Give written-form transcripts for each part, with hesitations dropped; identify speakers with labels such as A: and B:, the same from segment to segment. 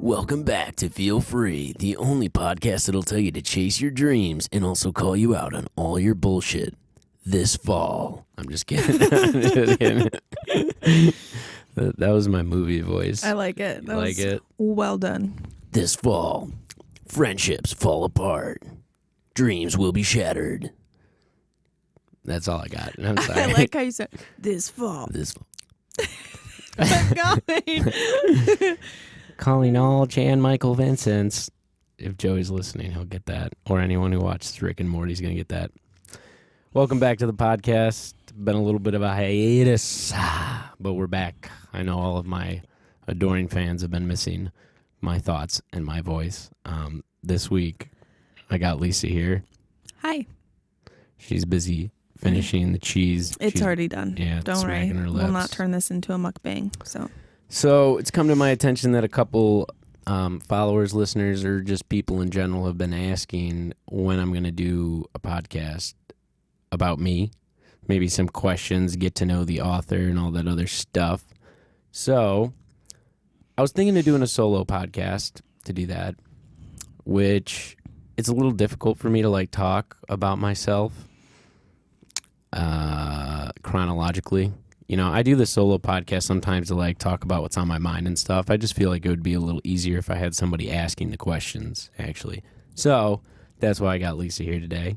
A: Welcome back to Feel Free, the only podcast that'll tell you to chase your dreams and also call you out on all your bullshit this fall. I'm just kidding. That was my movie voice.
B: I like it. That
A: like
B: was
A: it?
B: Well done.
A: This fall, friendships fall apart. Dreams will be shattered. That's all I got. I'm sorry.
B: I like how you said, this fall.
A: This fall.
B: Going.
A: Calling all Jan Michael Vincents. If Joey's listening, he'll get that. Or anyone who watches Rick and Morty's going to get that. Welcome back to the podcast. Been a little bit of a hiatus, but we're back. I know all of my adoring fans have been missing my thoughts and my voice. This week, I got Lisa here.
B: Hi.
A: She's busy finishing the cheese.
B: It's already done.
A: Yeah,
B: don't worry.
A: her lips.
B: We'll not turn this into a mukbang.
A: So it's come to my attention that a couple followers, listeners, or just people in general have been asking when I'm going to do a podcast about me. Maybe some questions, get to know the author and all that other stuff. So I was thinking of doing a solo podcast to do that, which it's a little difficult for me to talk about myself chronologically. You know, I do the solo podcast sometimes to talk about what's on my mind and stuff. I just feel like it would be a little easier if I had somebody asking the questions, actually. So that's why I got Lisa here today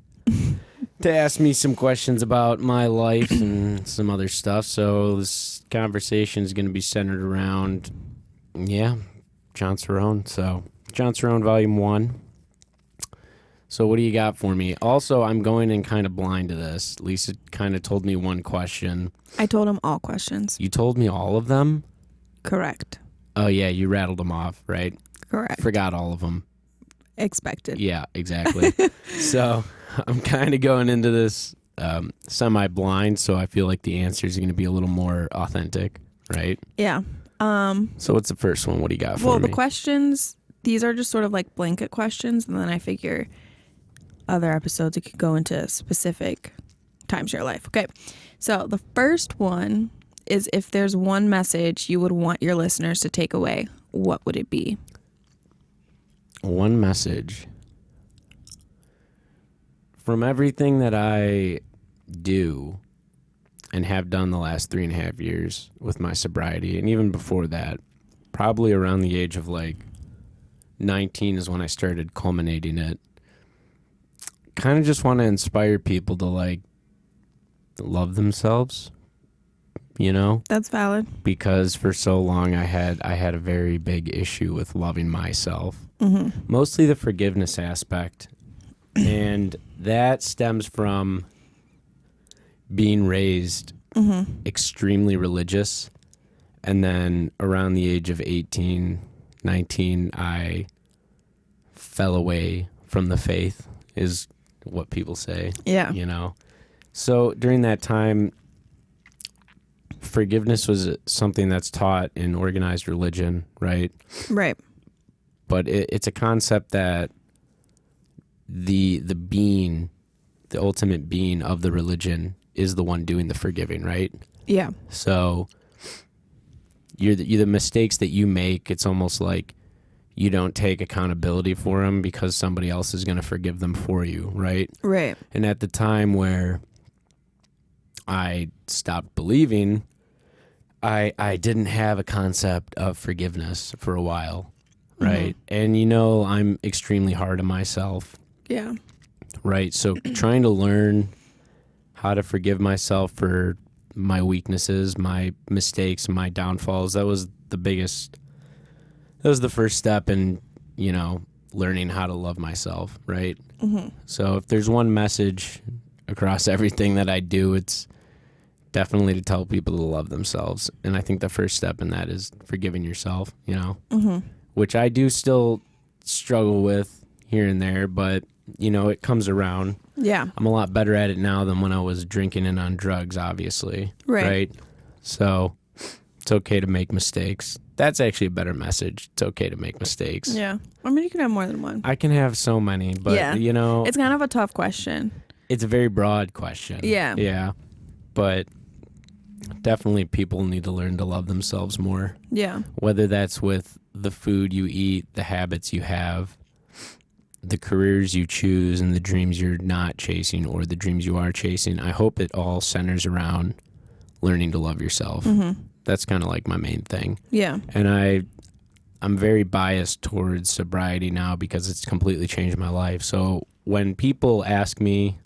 A: to ask me some questions about my life and some other stuff. So this conversation is going to be centered around, Jon Cerone. So Jon Cerone V.1. So what do you got for me? Also, I'm going in kind of blind to this. Lisa kind of told me one question.
B: I told him all questions.
A: You told me all of them?
B: Correct.
A: Oh, yeah, you rattled them off, right?
B: Correct.
A: Forgot all of them.
B: Expected.
A: Yeah, exactly. So I'm kind of going into this semi-blind, so I feel like the answers are going to be a little more authentic, right?
B: Yeah.
A: So what's the first one? What do you got for me?
B: Well, the questions, these are just sort of blanket questions, and then I figure other episodes it could go into specific times in your life. Okay. So the first one is, if there's one message you would want your listeners to take away, what would it be?
A: One message. From everything that I do and have done the last 3.5 years with my sobriety, and even before that, probably around the age of 19 is when I started culminating it. Kind of just want to inspire people to love themselves, you know?
B: That's valid.
A: Because for so long I had a very big issue with loving myself. Mm-hmm. Mostly the forgiveness aspect. And that stems from being raised extremely religious. And then around the age of 18, 19, I fell away from the faith, is what people say.
B: Yeah.
A: You know? So during that time, forgiveness was something that's taught in organized religion, right?
B: Right.
A: But it's a concept that the ultimate being of the religion is the one doing the forgiving, right?
B: Yeah.
A: So you're the mistakes that you make, it's almost like you don't take accountability for them because somebody else is going to forgive them for you, right?
B: Right.
A: And at the time where I stopped believing, I didn't have a concept of forgiveness for a while, right? And I'm extremely hard on myself.
B: Yeah.
A: Right? So trying to learn how to forgive myself for my weaknesses, my mistakes, my downfalls, that was the first step in, learning how to love myself, right? Mm-hmm. So if there's one message across everything that I do, it's definitely to tell people to love themselves. And I think the first step in that is forgiving yourself, which I do still struggle with here and there, but, it comes around.
B: Yeah.
A: I'm a lot better at it now than when I was drinking and on drugs, obviously.
B: Right.
A: So it's okay to make mistakes. That's actually a better message. It's okay to make mistakes.
B: Yeah. I mean, you can have more than one.
A: I can have so many, but,
B: it's kind of a tough question.
A: It's a very broad question.
B: Yeah.
A: Yeah. But definitely people need to learn to love themselves more.
B: Yeah.
A: Whether that's with the food you eat, the habits you have, the careers you choose, and the dreams you're not chasing or the dreams you are chasing. I hope it all centers around learning to love yourself. That's kind of like my main thing.
B: Yeah.
A: And I'm very biased towards sobriety now because it's completely changed my life. So when people ask me,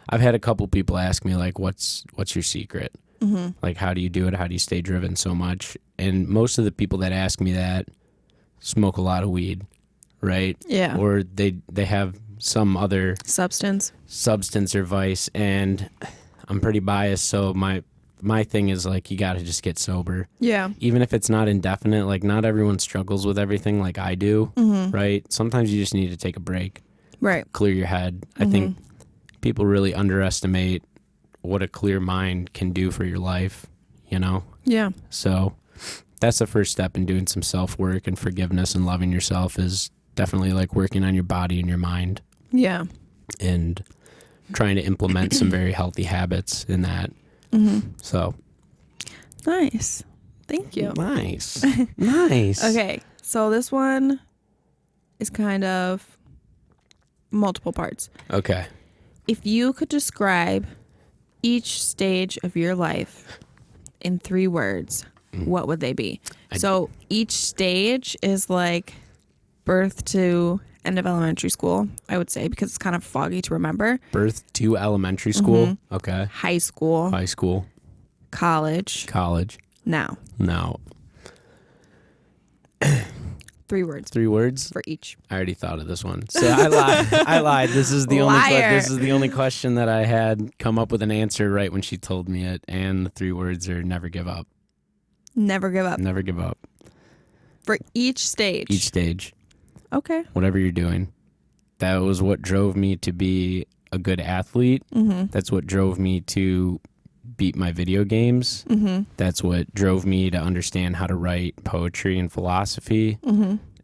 A: I've had a couple people ask me, like, what's your secret? Like, how do you do it? How do you stay driven so much? And most of the people that ask me that smoke a lot of weed, right?
B: Yeah.
A: Or they have some other
B: Substance
A: or vice. And I'm pretty biased. So my thing is, like, you got to just get sober.
B: Yeah.
A: Even if it's not indefinite, like, not everyone struggles with everything like I do, right? Sometimes you just need to take a break.
B: Right.
A: Clear your head. I think people really underestimate what a clear mind can do for your life, you know?
B: Yeah.
A: So that's the first step in doing some self-work and forgiveness and loving yourself, is definitely like working on your body and your mind
B: Yeah.
A: and trying to implement some very healthy habits in that. So
B: Nice. Thank you.
A: nice. Nice.
B: Okay. So this one is kind of multiple parts.
A: Okay.
B: If you could describe each stage of your life in 3 words, what would they be? So each stage is like birth to end of elementary school, I would say, because it's kind of foggy to remember.
A: Birth to elementary school. Okay.
B: High school,
A: High school.
B: college,
A: College.
B: now.
A: No.
B: 3 words
A: 3 words.
B: for each.
A: I already thought of this one. So I lied. I lied. This is the only question that I had come up with an answer right when she told me it. And the 3 words are never give up.
B: Never give up.
A: Never give up.
B: For each stage.
A: Each stage.
B: Okay.
A: Whatever you're doing. That was what drove me to be a good athlete. That's what drove me to beat my video games. That's what drove me to understand how to write poetry and philosophy.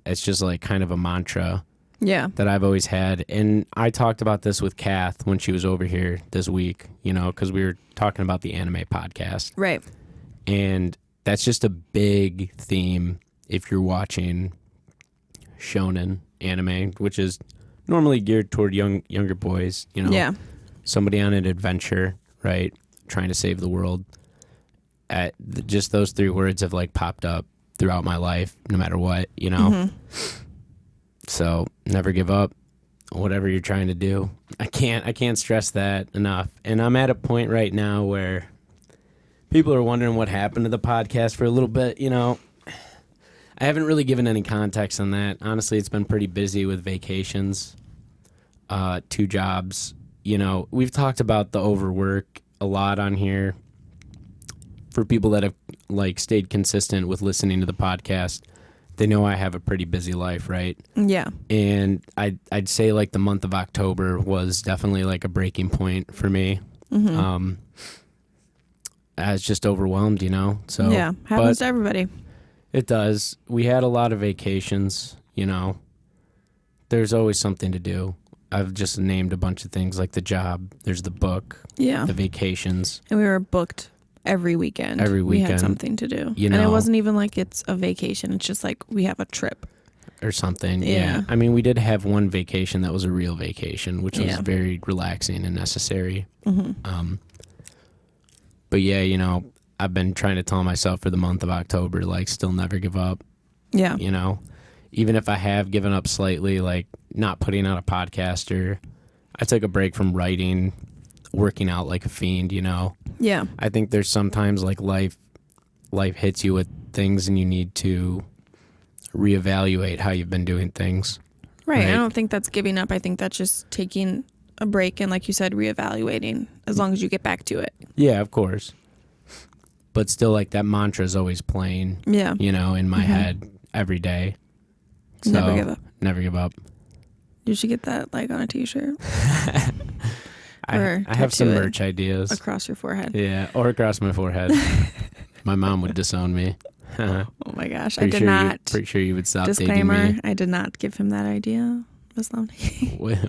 A: It's just like kind of a mantra
B: Yeah.
A: that I've always had. And I talked about this with Kath when she was over here this week, you know, because we were talking about the anime podcast.
B: Right.
A: And that's just a big theme if you're watching shonen anime, which is normally geared toward younger boys, you know.
B: Yeah.
A: Somebody on an adventure, right? Trying to save the world. Just those 3 words have like popped up throughout my life, no matter what, you know. So never give up, whatever you're trying to do. I can't stress that enough. And I'm at a point right now where people are wondering what happened to the podcast for a little bit, you know. I haven't really given any context on that. Honestly, it's been pretty busy with vacations, 2 jobs. You know, we've talked about the overwork a lot on here. For people that have like stayed consistent with listening to the podcast, they know I have a pretty busy life, right?
B: Yeah.
A: And I'd say like the month of October was definitely like a breaking point for me. I was just overwhelmed, you know. So
B: Yeah. Happens to everybody.
A: It does. We had a lot of vacations, you know. There's always something to do. I've just named a bunch of things like the job. There's the book.
B: Yeah.
A: The vacations.
B: And we were booked every weekend.
A: Every
B: We had
A: weekend,
B: something to do.
A: you
B: And it
A: know.
B: wasn't even like it's a vacation. It's just like we have a trip.
A: Or something.
B: Yeah.
A: Yeah. I mean, we did have one vacation that was a real vacation, which was
B: Yeah.
A: very relaxing and necessary. But yeah, you know, I've been trying to tell myself for the month of October, like, still never give up.
B: Yeah.
A: You know, even if I have given up slightly, like not putting out a podcast, or I took a break from writing, working out like a fiend, you know.
B: Yeah.
A: I think there's sometimes like life hits you with things and you need to reevaluate how you've been doing things.
B: Right. I don't think that's giving up. I think that's just taking a break and, like you said, reevaluating as long as you get back to it.
A: Yeah, of course. But still, like, that mantra is always playing,
B: Yeah.
A: you know, in my head every day. So,
B: Never give up.
A: Never give up.
B: You should get that like on a t-shirt
A: I have some
B: tattoo it
A: merch ideas.
B: across your forehead.
A: Yeah, or across my forehead. My mom would disown me.
B: Oh my gosh. I did not.
A: Pretty sure you would stop
B: Disclaimer,
A: dating me.
B: I did not give him that idea. Muslim.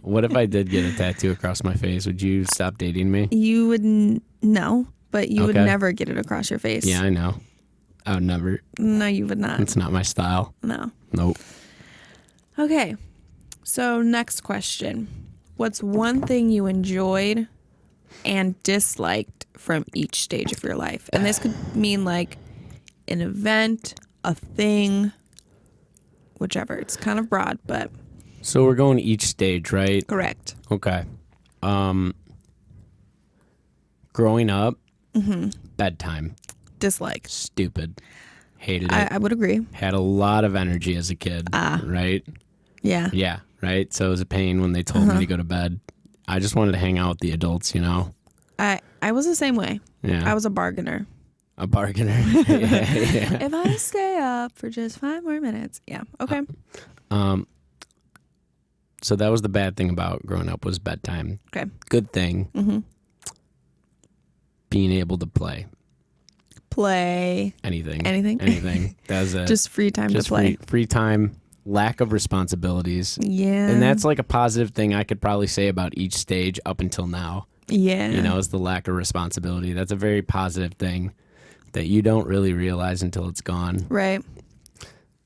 A: What if I did get a tattoo across my face? Would you stop dating me?
B: You would no, but you would
A: Okay.
B: never get it across your face.
A: Yeah, I know. I would never.
B: No, you would not.
A: It's not my style.
B: No.
A: Nope.
B: Okay. So next question. What's one thing you enjoyed and disliked from each stage of your life? And this could mean like an event, a thing, whichever. It's kind of broad, but
A: So we're going each stage, right?
B: correct.
A: Okay. Growing up, bedtime.
B: Dislike.
A: Stupid. Hated it.
B: I would agree.
A: Had a lot of energy as a kid, right?
B: Yeah.
A: Yeah, right? So it was a pain when they told me to go to bed. I just wanted to hang out with the adults, you know?
B: I was the same way.
A: Yeah.
B: I was a bargainer.
A: A bargainer. Yeah.
B: If I stay up for just 5 more minutes. Yeah. Okay.
A: So that was the bad thing about growing up was bedtime.
B: Okay.
A: Good thing, being able to play
B: Play.
A: anything.
B: Anything?
A: That was it.
B: Just free time
A: Just
B: to play.
A: free time, lack of responsibilities.
B: Yeah.
A: And that's like a positive thing I could probably say about each stage up until now.
B: Yeah.
A: You know, is the lack of responsibility. That's a very positive thing that you don't really realize until it's gone.
B: Right.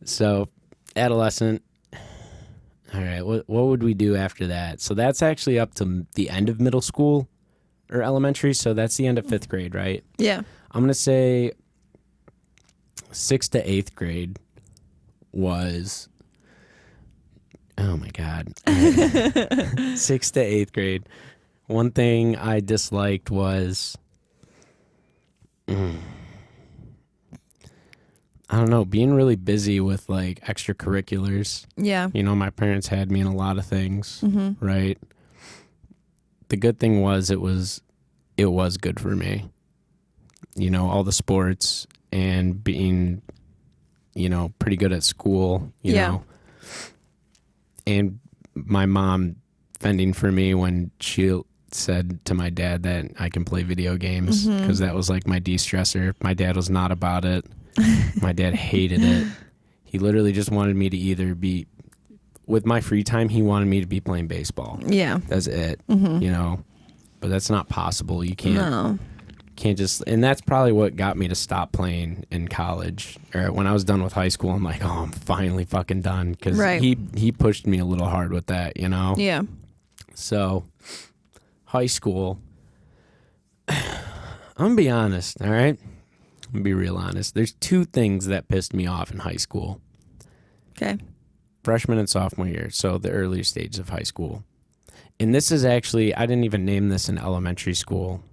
A: So, adolescent. All right, what would we do after that? So that's actually up to the end of middle school or elementary. So that's the end of 5th grade, right?
B: Yeah.
A: I'm going to say 6th to 8th grade was, oh my God. 6th to 8th grade. One thing I disliked was, I don't know, being really busy with like extracurriculars.
B: Yeah.
A: You know, my parents had me in a lot of things, right? The good thing was it was good for me. You know, all the sports and being, you know, pretty good at school, you know. And my mom fending for me when she said to my dad that I can play video games because that was like my de-stressor. My dad was not about it. My dad hated it. He literally just wanted me to either be, with my free time, he wanted me to be playing baseball.
B: Yeah.
A: That's it, you know. But that's not possible. You can't just, and that's probably what got me to stop playing in college. Or when I was done with high school, I'm like, oh, I'm finally fucking done. Because he pushed me a little hard with that, you know.
B: Yeah.
A: So, high school, I'm going to be honest, all right? I'm going to be real honest. There's 2 things that pissed me off in high school.
B: Okay.
A: Freshman and sophomore year, so the earlier stages of high school. And this is actually, I didn't even name this in elementary school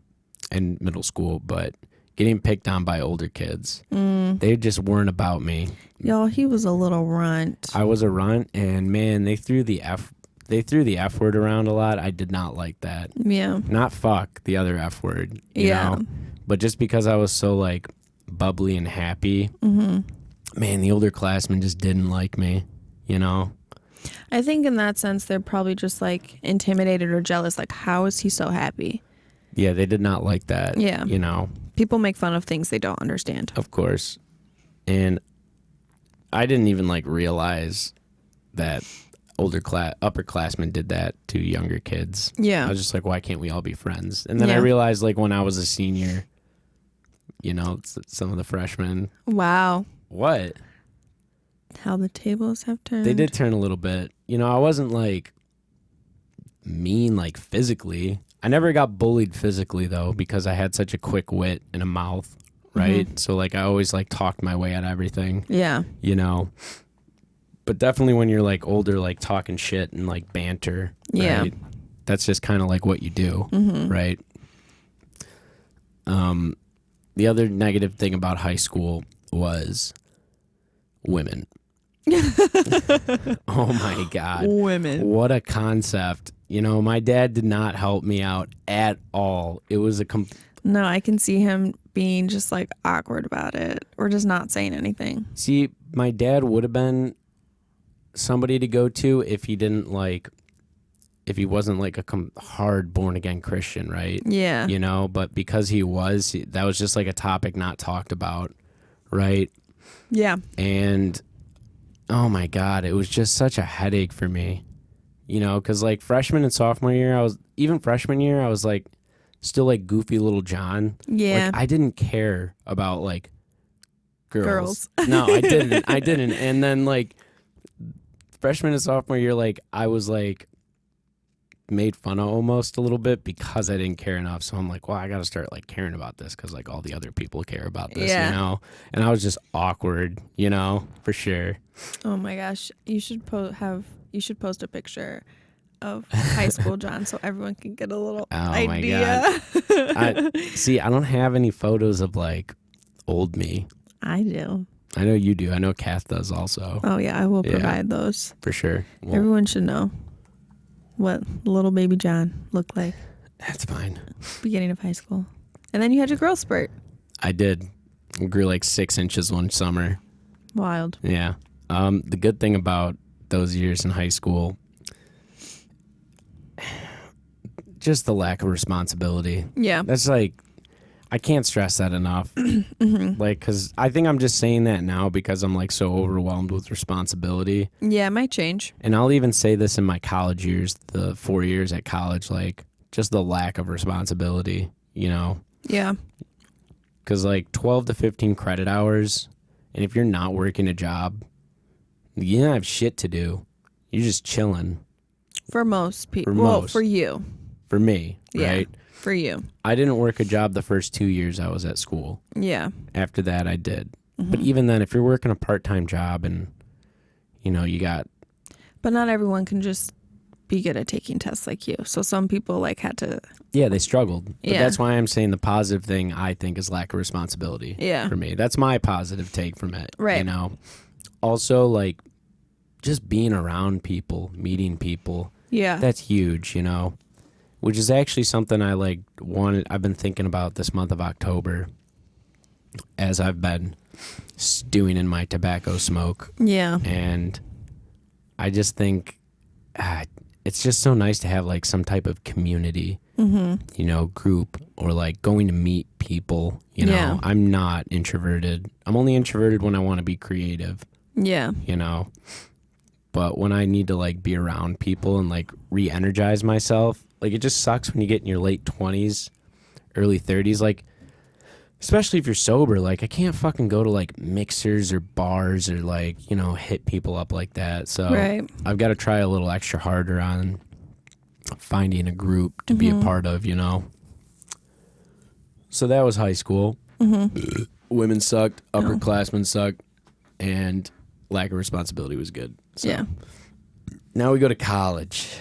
A: and middle school, but getting picked on by older kids. They just weren't about me.
B: Y'all, he was a little runt.
A: I was a runt, and man, they threw the F word around a lot. I did not like that.
B: Yeah.
A: Not fuck, the other F word, you know? But just because I was so like bubbly and happy, man, the older classmen just didn't like me, you know?
B: I think in that sense, they're probably just like intimidated or jealous. Like, how is he so happy?
A: Yeah, they did not like that.
B: Yeah.
A: You know?
B: People make fun of things they don't understand.
A: Of course. And I didn't even like realize that upperclassmen did that to younger kids.
B: Yeah.
A: I was just like, why can't we all be friends? And then I
B: Yeah.
A: realized like when I was a senior, you know, some of the freshmen.
B: Wow.
A: What?
B: How the tables have turned.
A: They did turn a little bit. You know, I wasn't like mean like physically. I never got bullied physically though because I had such a quick wit and a mouth, right? So like I always like talked my way out of everything.
B: Yeah.
A: You know. But definitely when you're like older, like talking shit and like banter,
B: Yeah.
A: right? That's just kind of like what you do, right? The other negative thing about high school was women. Oh my God.
B: Women.
A: What a concept. You know, my dad did not help me out at all. It was
B: No, I can see him being just like awkward about it or just not saying anything.
A: See, my dad would have been somebody to go to if he wasn't like a hard born again Christian, right?
B: Yeah.
A: You know, but because he was, that was just like a topic not talked about, right?
B: Yeah.
A: And oh my God, it was just such a headache for me, you know, because like freshman and sophomore year, I was like still like goofy little John.
B: Yeah.
A: Like I didn't care about like girls.
B: Girls.
A: No, I didn't. And then like freshman and sophomore year, like I was like made fun of almost a little bit because I didn't care enough. So I'm like, well, I got to start like caring about this because like all the other people care about this,
B: Yeah.
A: you know? And I was just awkward, you know, for sure.
B: Oh my gosh, you should post a picture of high school John so everyone can get a little idea.
A: My God. I don't have any photos of like old me.
B: I do.
A: I know you do. I know Kath does also.
B: Oh yeah, I will provide those.
A: For sure. Well,
B: Everyone should know what little baby John looked like.
A: That's fine.
B: Beginning of high school. And then you had your growth spurt.
A: I did. I grew like 6 inches one summer.
B: Wild.
A: Yeah. The good thing about those years in high school, just the lack of responsibility.
B: Yeah.
A: That's like, I can't stress that enough. Like, because I think I'm just saying that now because I'm like so overwhelmed with responsibility.
B: Yeah, it might change.
A: And I'll even say this in my college years, the 4 years at college, like just the lack of responsibility, you know?
B: Yeah.
A: Because like 12 to 15 credit hours, and if you're not working a job, you don't have shit to do. You're just chilling.
B: For most people.
A: For
B: Well,
A: most.
B: for you.
A: For me, right?
B: Yeah, for you.
A: I didn't work a job the first 2 years I was at school.
B: Yeah.
A: After that, I did. But even then, if you're working a part-time job and, you know, you got...
B: But not everyone can just be good at taking tests like you. So some people like had to...
A: Yeah, they struggled. But
B: Yeah.
A: that's why I'm saying the positive thing, I think, is lack of responsibility.
B: Yeah.
A: For me. That's my positive take from it.
B: Right.
A: You know? Also, like, just being around people, meeting people.
B: Yeah.
A: That's huge, you know? Which is actually something I, like, I've been thinking about this month of October as I've been stewing in my tobacco smoke.
B: Yeah.
A: And I just think it's just so nice to have like some type of community, you know, group, or like going to meet people, you know.
B: Yeah.
A: I'm not introverted. I'm only introverted when I want to be creative,
B: Yeah.
A: you know. But when I need to like be around people and like re-energize myself, like it just sucks when you get in your late 20s, early 30s, like especially if you're sober. Like I can't fucking go to like mixers or bars or like, you know, hit people up like that. So
B: Right.
A: I've got to try a little extra harder on finding a group to be a part of, you know. So that was high school. Women sucked, upperclassmen sucked, and lack of responsibility was good. So
B: Yeah.
A: now we go to college.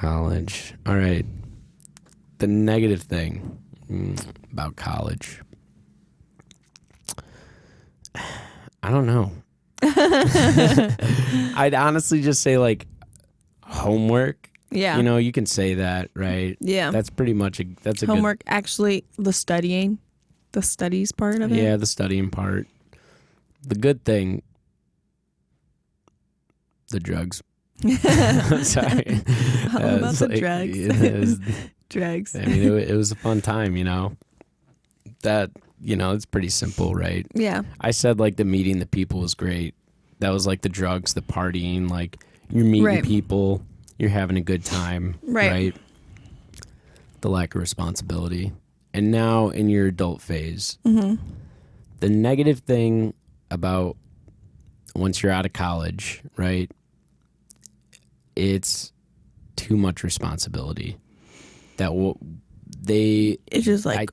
A: All right. The negative thing about college. I don't know. I'd honestly just say like homework.
B: Yeah.
A: You know, you can say that, right?
B: Yeah.
A: That's pretty much that's a
B: Homework, actually, the studies part of
A: good.
B: it.
A: Yeah, the studying part. The good thing, the drugs. Sorry.
B: All about
A: It's
B: the
A: like,
B: drugs.
A: it was-
B: Drugs.
A: I mean, it was a fun time, you know. That, you know, it's pretty simple, right?
B: Yeah.
A: I said like the meeting the people was great. That was like the drugs, the partying, like you're meeting
B: Right.
A: people, you're having a good time,
B: Right.
A: The lack of responsibility. And now in your adult phase,
B: Mm-hmm.
A: the negative thing about once you're out of college, right? It's too much responsibility.
B: It's just like,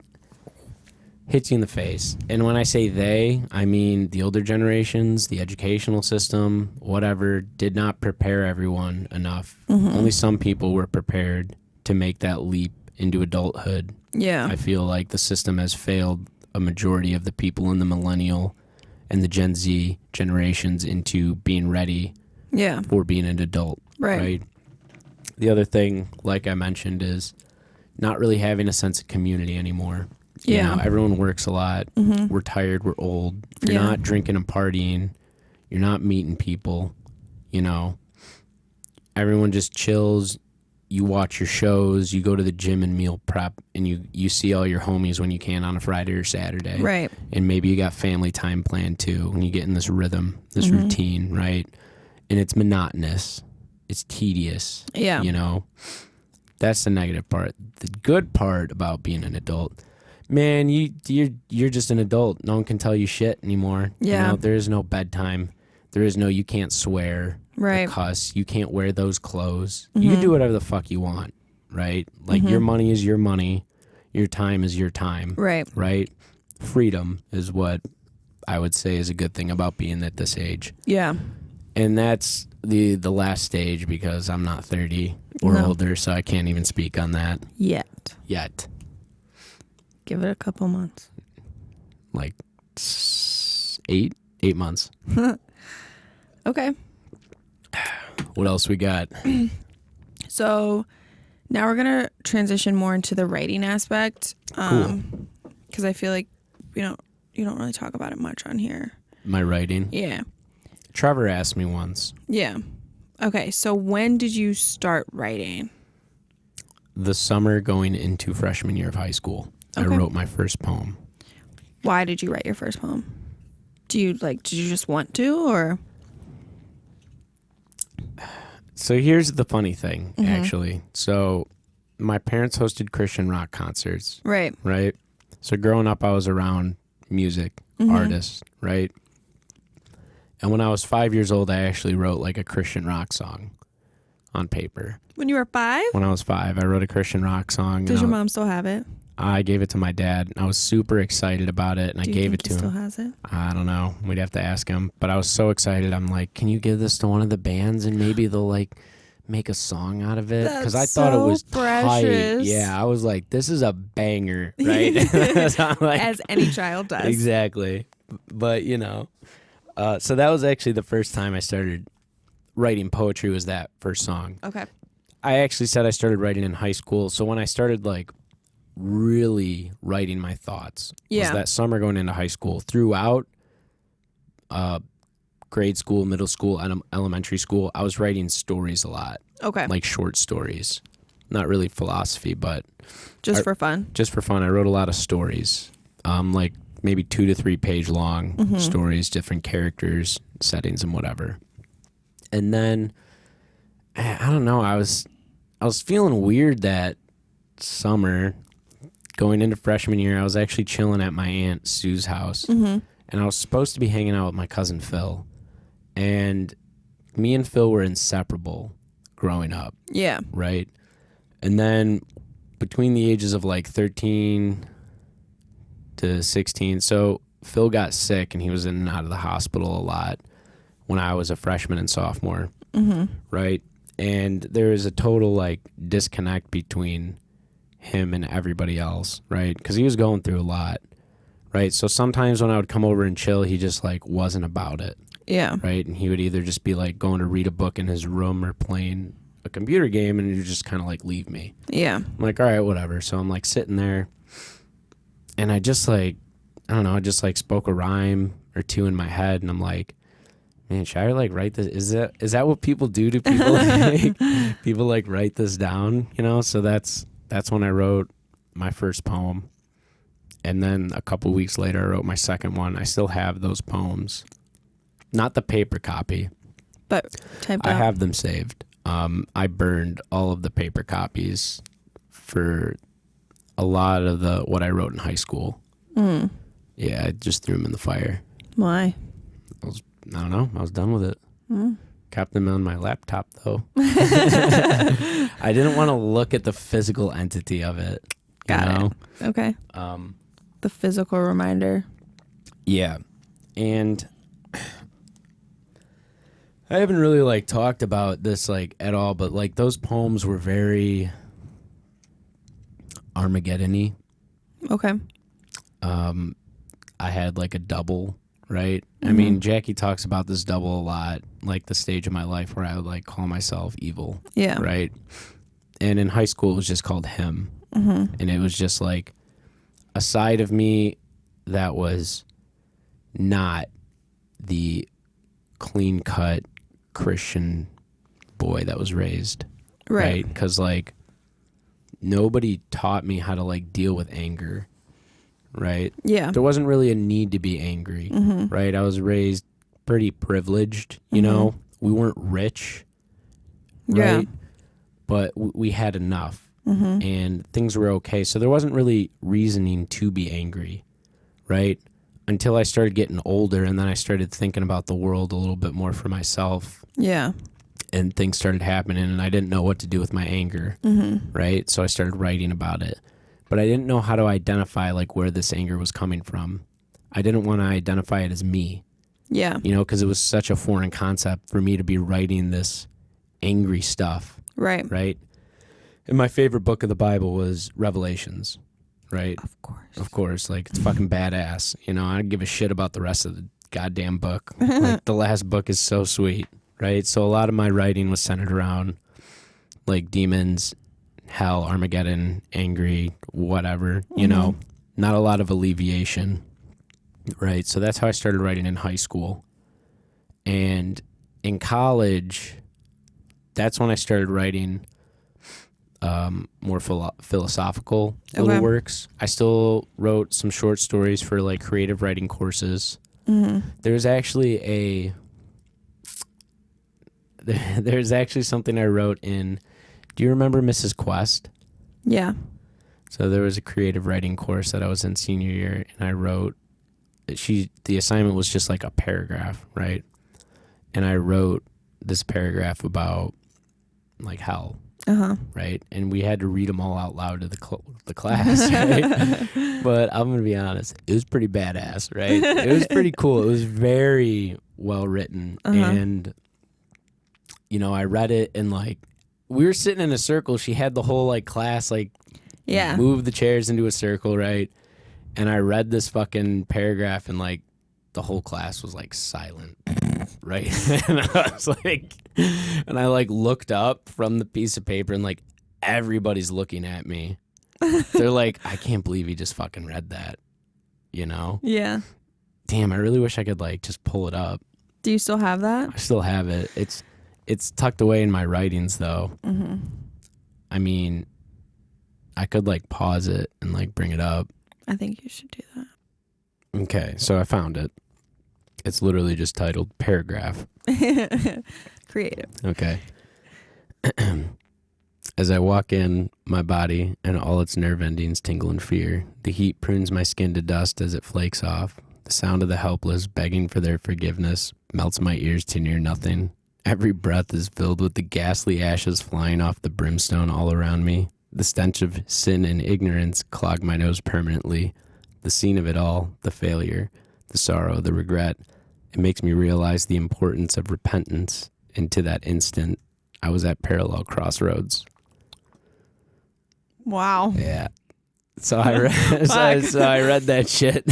A: hits you in the face. And when I say they, I mean the older generations, the educational system, whatever, did not prepare everyone enough. Only some people were prepared to make that leap into adulthood.
B: yeah.
A: I feel like the system has failed a majority of the people in the millennial and the Gen Z generations into being ready
B: Yeah.
A: for being an adult.
B: Right.
A: The other thing, like I mentioned, is not really having a sense of community anymore. You
B: Yeah.
A: know, everyone works a lot. We're tired. We're old. If you're
B: Yeah.
A: not drinking and partying, you're not meeting people. You know, everyone just chills. You watch your shows. You go to the gym and meal prep, and you see all your homies when you can on a Friday or Saturday.
B: Right.
A: And maybe you got family time planned too, and you get in this rhythm, this routine, right? And it's monotonous. It's tedious.
B: Yeah.
A: You know, That's the negative part. The good part about being an adult, man, you're just an adult. No one can tell you shit anymore.
B: Yeah.
A: There is no bedtime. There is no, you can't swear,
B: Right.
A: or cuss. You can't wear those clothes. You can do whatever the fuck you want, right? Like your money is your money. Your time is your time.
B: Right.
A: Right? Freedom is what I would say is a good thing about being at this age.
B: Yeah.
A: And that's the last stage because I'm not 30 or older, so I can't even speak on that yet.
B: Give it a couple months.
A: Like 8 months.
B: Okay.
A: What else we got?
B: So now we're going to transition more into the writing aspect.
A: Cool.
B: Because I feel like you don't really talk about it much on here.
A: My writing?
B: Yeah.
A: Trevor asked me once.
B: Yeah. Okay, so when did you start writing?
A: The summer going into freshman year of high school.
B: Okay.
A: I wrote my first poem.
B: Why did you write your first poem? Did you just want to, or?
A: So here's the funny thing, actually. So my parents hosted Christian rock concerts.
B: Right.
A: Right? So growing up, I was around music, artists, right? And when I was 5 years old, I actually wrote like a Christian rock song on paper.
B: When you were 5?
A: When I was 5, I wrote a Christian rock song.
B: Does your mom still have it?
A: I gave it to my dad. I was super excited about it, and I gave it to him.
B: Do you think he still has it?
A: I don't know. We'd have to ask him. But I was so excited. I'm like, can you give this to one of the bands, and maybe they'll like make a song out of it? Because I thought it was tight. Yeah, I was like, this is a banger, right?
B: As any child does.
A: Exactly. But so that was actually the first time I started writing poetry, was that first song.
B: Okay.
A: I actually said I started writing in high school. So when I started like really writing my thoughts was that summer going into high school. Throughout grade school, middle school, and elementary school, I was writing stories a lot.
B: Okay.
A: Like short stories. Not really philosophy, but
B: just for fun.
A: Just for fun. I wrote a lot of stories. Like maybe 2 to 3 page long stories, different characters, settings, and whatever. And then I don't know, I was feeling weird that summer going into freshman year. I was actually chilling at my Aunt Sue's house, and I was supposed to be hanging out with my cousin Phil, and me and Phil were inseparable growing up.
B: Yeah.
A: Right? And then between the ages of like 13 to 16, so Phil got sick and he was in and out of the hospital a lot when I was a freshman and sophomore. Right? And there was a total like disconnect between him and everybody else, right? Because he was going through a lot, right? So sometimes when I would come over and chill, he just like wasn't about it.
B: Yeah.
A: Right? And he would either just be like going to read a book in his room or playing a computer game, and he'd just kind of like leave me.
B: Yeah.
A: I'm like, all right, whatever. So I'm like sitting there, and I just like, I don't know, I just like spoke a rhyme or two in my head, and I'm like, man, should I like write this? Is that what people do to people? Like, people like write this down, So that's when I wrote my first poem. And then a couple weeks later, I wrote my second one. I still have those poems. Not the paper copy.
B: But typed
A: I
B: out.
A: have them saved. I burned all of the paper copies for a lot of what I wrote in high school. Yeah, I just threw them in the fire.
B: Why?
A: I don't know. I was done with it. Kept them on my laptop, though. I didn't want to look at the physical entity of it.
B: Got it. Okay. The physical reminder.
A: Yeah. And I haven't really like talked about this like at all, but like those poems were very Armageddon-y.
B: Okay.
A: I had like a double, right? I mean, Jackie talks about this double a lot, like the stage of my life where I would like call myself evil.
B: Yeah.
A: Right. And in high school, it was just called him. And it was just like a side of me that was not the clean cut Christian boy that was raised. Right. Because like nobody taught me how to like deal with anger. Right.
B: Yeah.
A: There wasn't really a need to be angry. Right. I was raised pretty privileged. You know, we weren't rich. Right.
B: Yeah.
A: But we had enough. and things were okay. So there wasn't really reasoning to be angry, right? Until I started getting older, and then I started thinking about the world a little bit more for myself.
B: Yeah.
A: And things started happening, and I didn't know what to do with my anger, right? So I started writing about it. But I didn't know how to identify, like, where this anger was coming from. I didn't want to identify it as me.
B: Yeah.
A: You know, because it was such a foreign concept for me to be writing this angry stuff.
B: Right.
A: Right? And my favorite book of the Bible was Revelations, right?
B: Of course.
A: Of course. Like, it's fucking badass. You know, I don't give a shit about the rest of the goddamn book. Like, the last book is so sweet, right? So a lot of my writing was centered around, like, demons, hell, Armageddon, angry, whatever, you know. Not a lot of alleviation. Right, so that's how I started writing in high school. And in college, that's when I started writing more philosophical little works. I still wrote some short stories for, like, creative writing courses. There's actually something I wrote in, do you remember Mrs. Quest?
B: Yeah.
A: So there was a creative writing course that I was in senior year, and I wrote, the assignment was just like a paragraph, right? And I wrote this paragraph about, like, hell, right? And we had to read them all out loud to the class, right? But I'm gonna be honest, it was pretty badass, right? It was pretty cool. It was very well written, and you know, I read it, and, like, we were sitting in a circle. She had the whole, like, class, like, move the chairs into a circle, right? And I read this fucking paragraph, and, like, the whole class was, like, silent, right? And I was like, and I, like, looked up from the piece of paper, and, like, everybody's looking at me. They're like, I can't believe he just fucking read that, you know?
B: Yeah.
A: Damn, I really wish I could, like, just pull it up.
B: Do you still have that?
A: I still have it. It's tucked away in my writings, though. I mean, I could, like, pause it and, like, bring it up.
B: I think you should do that.
A: Okay, so I found it. It's literally just titled Paragraph.
B: Creative.
A: Okay. As I walk in, my body and all its nerve endings tingle in fear. The heat prunes my skin to dust as it flakes off. The sound of the helpless begging for their forgiveness melts my ears to near nothing. Every breath is filled with the ghastly ashes flying off the brimstone all around me. The stench of sin and ignorance clogged my nose permanently. The scene of it all, the failure, the sorrow, the regret, it makes me realize the importance of repentance. And to that instant, I was at parallel crossroads.
B: Wow.
A: Yeah. So I read, so I read that shit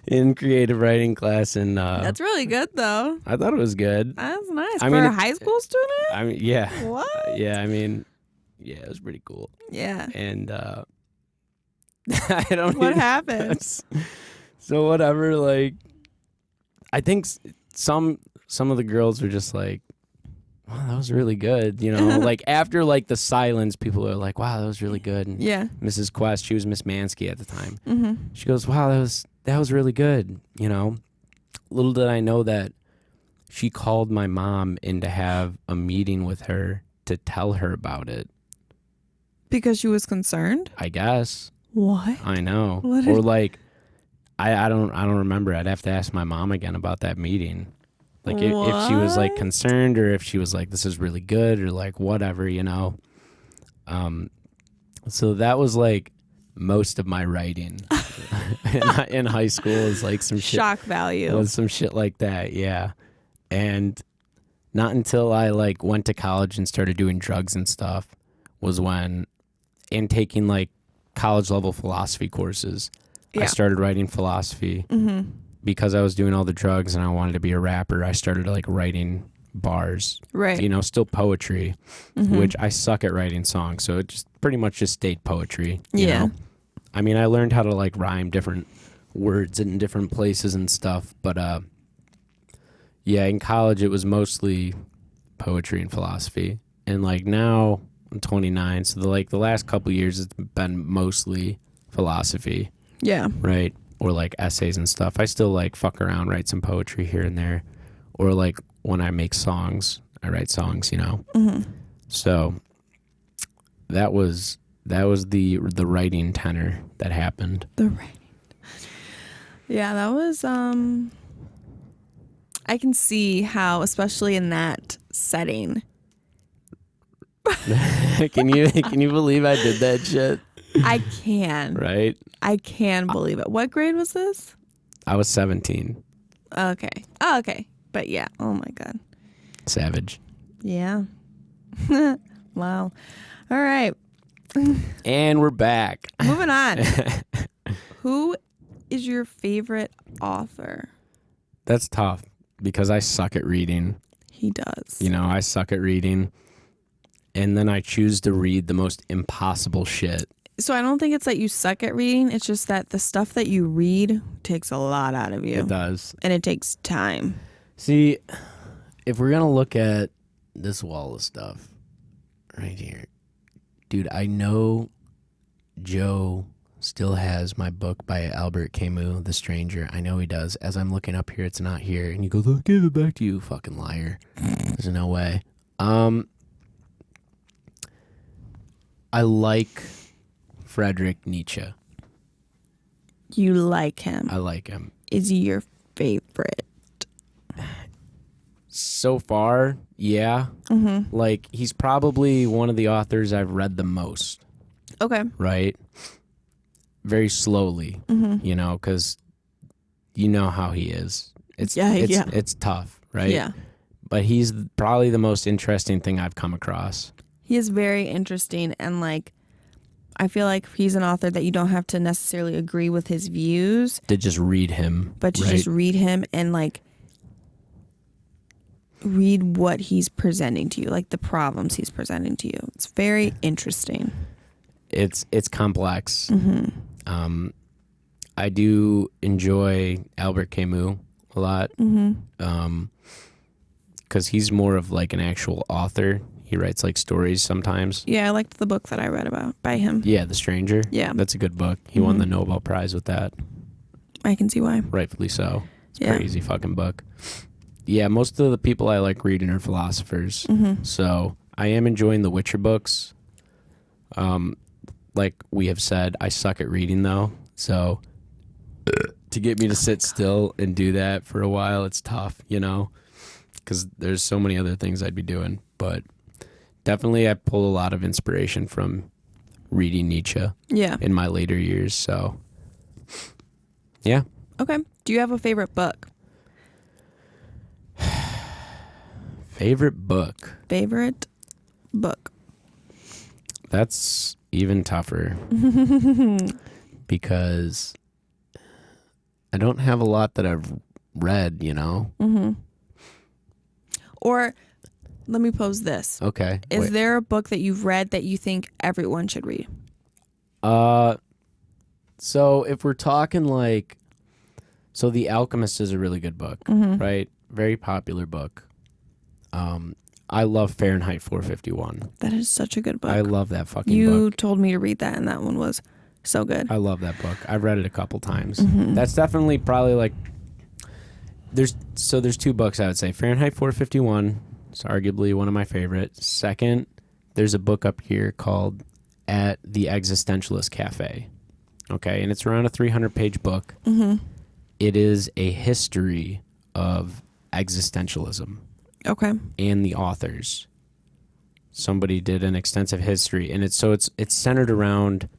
A: in creative writing class, and
B: That's really good, though.
A: I thought it was good.
B: That's nice.
A: I
B: For
A: mean,
B: a high school student?
A: I mean, yeah.
B: What?
A: Yeah, I mean, yeah, it was pretty cool.
B: Yeah.
A: And I don't.
B: What happened?
A: So whatever. Like, I think some of the girls were just like, "Wow, that was really good." You know, like after, like, the silence, people are like, "Wow, that was really good." And
B: Yeah.
A: Mrs. Quest, she was Miss Mansky at the time. She goes, "Wow, that was really good." You know, little did I know that she called my mom in to have a meeting with her to tell her about it.
B: Because she was concerned?
A: I guess.
B: What?
A: I know.
B: What
A: Or, like, I don't remember. I'd have to ask my mom again about that meeting. Like, if she was, like,
B: What?
A: concerned, or if she was like, this is really good, or, like, whatever, you know. So that was, like, most of my writing in high school is, like, some shit.
B: Shock value.
A: Was some shit like that, yeah. And not until I, like, went to college and started doing drugs and stuff was when, and taking, like, college level philosophy courses, I started writing philosophy. Because I was doing all the drugs and I wanted to be a rapper. I started, like, writing bars,
B: Right.
A: you know, still poetry, which I suck at writing songs, so it just pretty much just stayed poetry, you know? I mean, I learned how to, like, rhyme different words in different places and stuff, but yeah, in college it was mostly poetry and philosophy. And, like, now I'm 29, so the last couple years it's been mostly philosophy.
B: Yeah.
A: Right? Or, like, essays and stuff. I still, like, fuck around, write some poetry here and there. Or, like, when I make songs, I write songs, you know? So that was That was the writing tenor that happened.
B: The writing. Yeah, that was I can see how, especially in that setting.
A: Can you believe I did that shit?
B: I can.
A: Right?
B: I can believe it. What grade was this?
A: I was 17.
B: Okay. Oh, okay. But yeah. Oh my God.
A: Savage.
B: Yeah. Wow. All right.
A: And we're back.
B: Moving on. Who is your favorite author?
A: That's tough because I suck at reading.
B: He does.
A: You know, I suck at reading. And then I choose to read the most impossible shit.
B: So I don't think it's that you suck at reading. It's just that the stuff that you read takes a lot out of you.
A: It does.
B: And it takes time.
A: See, if we're going to look at this wall of stuff right here, dude, I know Joe still has my book by Albert Camus, The Stranger. I know he does. As I'm looking up here, it's not here. And he goes, I'll give it back to you, fucking liar. There's no way. I like Friedrich Nietzsche.
B: You like him.
A: I like him.
B: Is he your favorite?
A: So far, yeah.
B: Mm-hmm.
A: Like, he's probably one of the authors I've read the most.
B: Okay.
A: Right? Very slowly,
B: Mm-hmm.
A: you know, because you know how he is. It's tough, right?
B: Yeah.
A: But he's probably the most interesting thing I've come across.
B: He is very interesting, and like I feel like he's an author that you don't have to necessarily agree with his views,
A: To just read him.
B: but to
A: right?
B: just read him and like read what he's presenting to you, like the problems he's presenting to you. It's very interesting.
A: It's complex.
B: Mm-hmm.
A: I do enjoy Albert Camus a lot.
B: Mm-hmm.
A: Because he's more of like an actual author. He writes like stories sometimes.
B: Yeah, I liked the book that I read about by him.
A: Yeah, The Stranger.
B: Yeah.
A: That's a good book. He won the Nobel Prize with that.
B: I can see why.
A: Rightfully so. It's a
B: Yeah.
A: crazy fucking book. Yeah, most of the people I like reading are philosophers.
B: Mm-hmm.
A: So I am enjoying the Witcher books. Like we have said, I suck at reading though. So to get me to sit still and do that for a while, it's tough, you know, because there's so many other things I'd be doing. But definitely I pull a lot of inspiration from reading Nietzsche
B: Yeah.
A: in my later years. So yeah.
B: Okay. Do you have a favorite book?
A: Favorite book?
B: Favorite book.
A: That's even tougher because I don't have a lot that I've read, you know?
B: Mm-hmm. Or let me pose this.
A: Okay.
B: Is there a book that you've read that you think everyone should read?
A: So if we're talking like, so The Alchemist is a really good book, right? Very popular book. I love Fahrenheit 451.
B: That is such a good book.
A: I love that fucking
B: You
A: book.
B: told me to read that, and that one was so good.
A: I love that book. I've read it a couple times. That's definitely probably like, there's two books I would say. Fahrenheit 451 is arguably one of my favorites. Second, there's a book up here called At the Existentialist Cafe. Okay, and it's around a 300-page book. It is a history of existentialism
B: Okay.
A: and the authors. Somebody did an extensive history, and it's centered around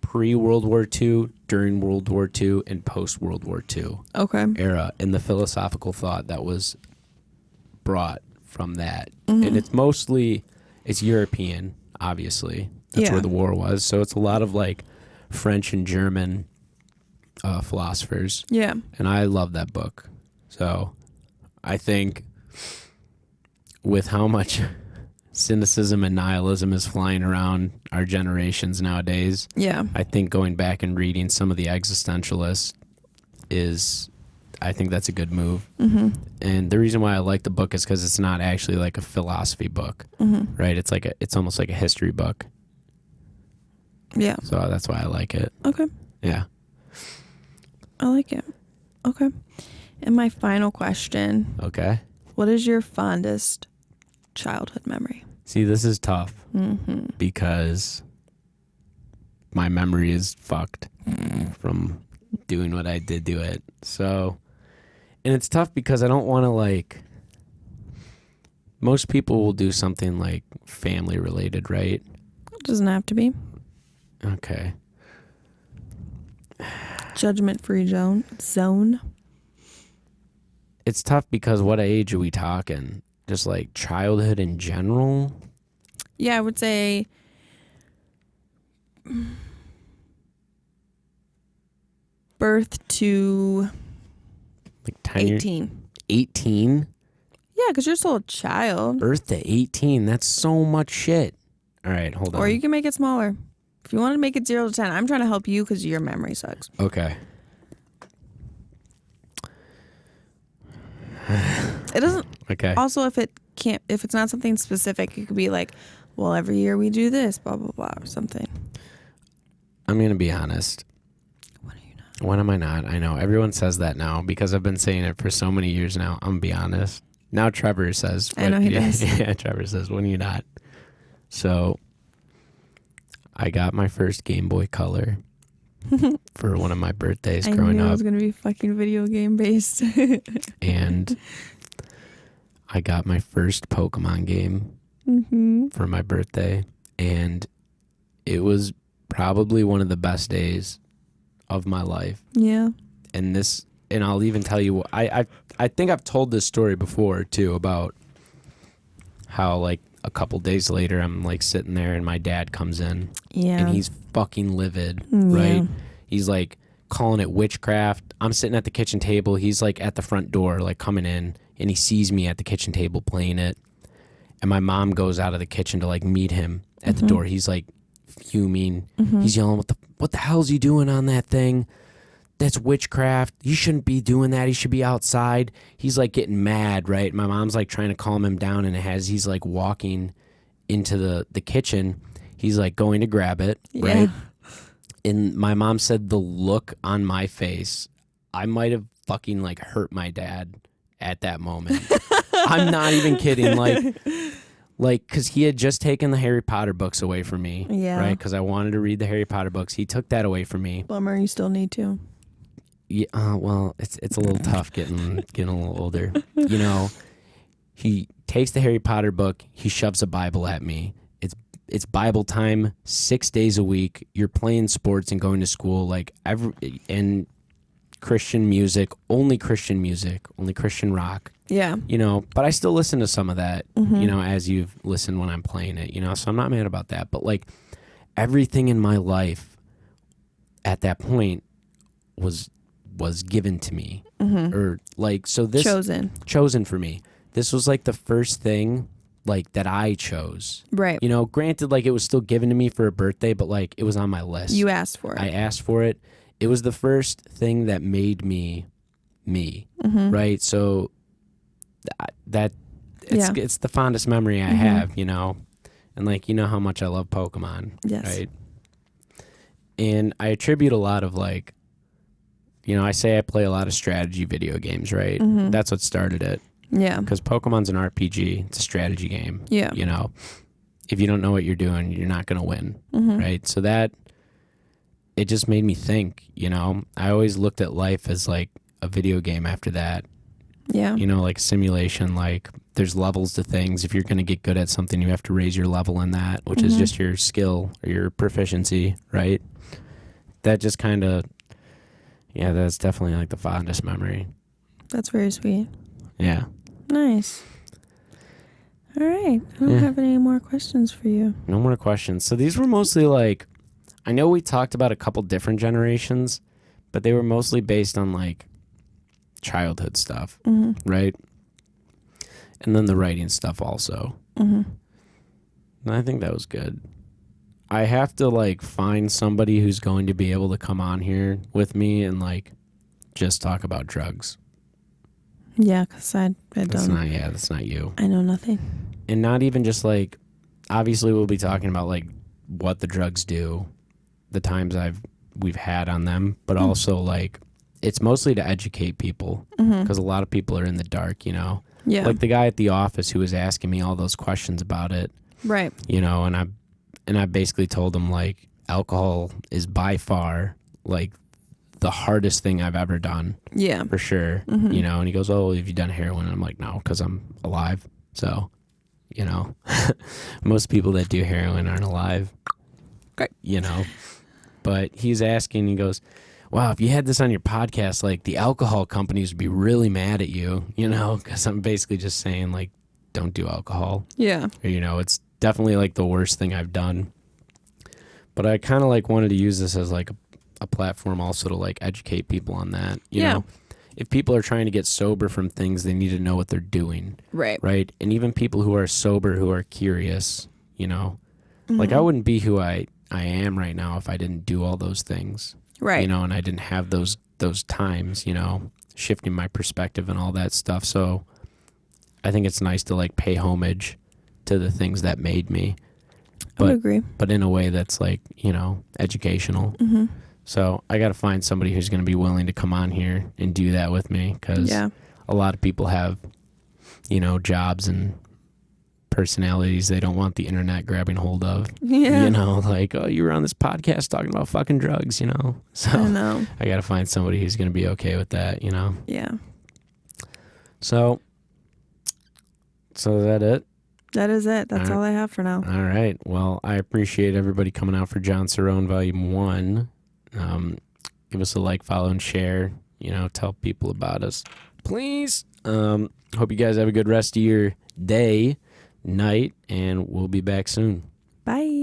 A: pre-World War II, during World War II, and post-World War II
B: Okay.
A: era, and the philosophical thought that was brought from that. And it's European, obviously. That's
B: Yeah.
A: where the war was. So it's a lot of like French and German philosophers.
B: Yeah.
A: And I love that book. So I think with how much cynicism and nihilism is flying around our generations nowadays,
B: Yeah.
A: I think going back and reading some of the existentialists I think that's a good move. And the reason why I like the book is because it's not actually like a philosophy book, right? It's almost like a history book.
B: Yeah.
A: So that's why I like it.
B: Okay.
A: Yeah.
B: I like it. Okay. And my final question,
A: Okay.
B: what is your fondest childhood memory?
A: See, this is tough because my memory is fucked from doing what I did to it. So, and it's tough because I don't want to like, most people will do something like family related, right?
B: It doesn't have to be.
A: Okay.
B: Judgment-free zone.
A: It's tough because what age are we talking? Just like childhood in general?
B: Yeah, I would say birth to
A: Like 10 years?
B: 18.
A: 18?
B: Yeah, because you're still a child.
A: Birth to 18? That's so much shit. All right, hold on.
B: Or you can make it smaller. If you want to make it 0 to 10, I'm trying to help you because your memory sucks.
A: Okay.
B: It doesn't.
A: Okay.
B: Also, if it's not something specific, it could be like, well, every year we do this, blah, blah, blah, or something.
A: I'm going to be honest.
B: When are you not?
A: When am I not? I know. Everyone says that now because I've been saying it for so many years now. I'm going to be honest. Now Trevor says.
B: I know he does.
A: Yeah, Trevor says, when are you not? So I got my first Game Boy Color for one of my birthdays growing
B: I knew
A: up.
B: it was going to be fucking video game based.
A: And I got my first Pokemon game for my birthday. And it was probably one of the best days of my life.
B: Yeah.
A: And I'll even tell you, I think I've told this story before too, about how like a couple days later I'm like sitting there and my dad comes in and he's fucking livid, right? He's like calling it witchcraft. I'm sitting at the kitchen table. He's like at the front door, like coming in, and he sees me at the kitchen table playing it. And my mom goes out of the kitchen to like meet him at the door. He's like fuming. He's yelling, what the hell's he doing on that thing? That's witchcraft. You shouldn't be doing that. He should be outside. He's like getting mad, right? My mom's like trying to calm him down, and as he's like walking into the kitchen, he's like going to grab it, right? And my mom said the look on my face, I might have fucking like hurt my dad at that moment. I'm not even kidding. Like, because he had just taken the Harry Potter books away from me, right? Because I wanted to read the Harry Potter books. He took that away from me.
B: Bummer, you still need to.
A: Yeah, well, it's a little tough getting a little older. You know, he takes the Harry Potter book, he shoves a Bible at me. It's Bible time 6 days a week. You're playing sports and going to school, like and Christian music, only Christian rock.
B: Yeah.
A: You know, but I still listen to some of that, you know, as you've listened when I'm playing it, you know, so I'm not mad about that. But like everything in my life at that point was given to me, or like, so this chosen for me. This was like the first thing like that I chose,
B: right?
A: You know, granted, like it was still given to me for a birthday, but like it was on my list.
B: You asked for it.
A: I asked for it. It was the first thing that made me, right? So it's the fondest memory I have, you know, and like, you know how much I love Pokemon, right? And I attribute a lot of like, you know, I say I play a lot of strategy video games, right? That's what started it.
B: Yeah.
A: Because Pokemon's an RPG. It's a strategy game.
B: Yeah.
A: You know, if you don't know what you're doing, you're not going to win, right? So that, it just made me think, you know. I always looked at life as like a video game after that.
B: Yeah.
A: You know, like simulation, like there's levels to things. If you're going to get good at something, you have to raise your level in that, which is just your skill or your proficiency, right? That just kind of, yeah, that's definitely like the fondest memory.
B: That's very sweet.
A: Yeah.
B: Nice. All right. I don't have any more questions for you.
A: No more questions. So these were mostly like, I know we talked about a couple different generations, but they were mostly based on like childhood stuff, right? And then the writing stuff also. And I think that was good. I have to like find somebody who's going to be able to come on here with me and like just talk about drugs.
B: Yeah, because I don't.
A: That's not you.
B: I know nothing.
A: And not even just like, obviously we'll be talking about like what the drugs do, the times we've had on them, but also like it's mostly to educate people because a lot of people are in the dark, you know.
B: Yeah.
A: Like the guy at the office who was asking me all those questions about it.
B: Right.
A: You know, and I basically told him like alcohol is by far like the hardest thing I've ever done.
B: Yeah.
A: For sure. You know, and he goes, oh, have you done heroin? And I'm like, no, because I'm alive. So, you know, most people that do heroin aren't alive.
B: Okay.
A: You know, but he's asking, he goes, wow, if you had this on your podcast, like the alcohol companies would be really mad at you, you know, because I'm basically just saying like, don't do alcohol.
B: Yeah.
A: Or, you know, it's definitely like the worst thing I've done. But I kind of like wanted to use this as like a platform also to like educate people on that. You know, if people are trying to get sober from things, they need to know what they're doing.
B: Right.
A: Right. And even people who are sober, who are curious, you know, like I wouldn't be who I am right now if I didn't do all those things.
B: Right.
A: You know, and I didn't have those times, you know, shifting my perspective and all that stuff. So I think it's nice to like pay homage to the things that made me.
B: I would agree.
A: But in a way that's like, you know, educational. So I got to find somebody who's going to be willing to come on here and do that with me, because a lot of people have, you know, jobs and personalities they don't want the internet grabbing hold of.
B: Yeah.
A: You know, like, oh, you were on this podcast talking about fucking drugs, you know? So
B: I know.
A: I got to find somebody who's going to be okay with that, you know?
B: Yeah.
A: So is that it?
B: That is it. That's all I have for now.
A: All right. Well, I appreciate everybody coming out for Jon Cerone V.1. Give us a like, follow, and share. You know, tell people about us, please. Hope you guys have a good rest of your day, night, and we'll be back soon.
B: Bye.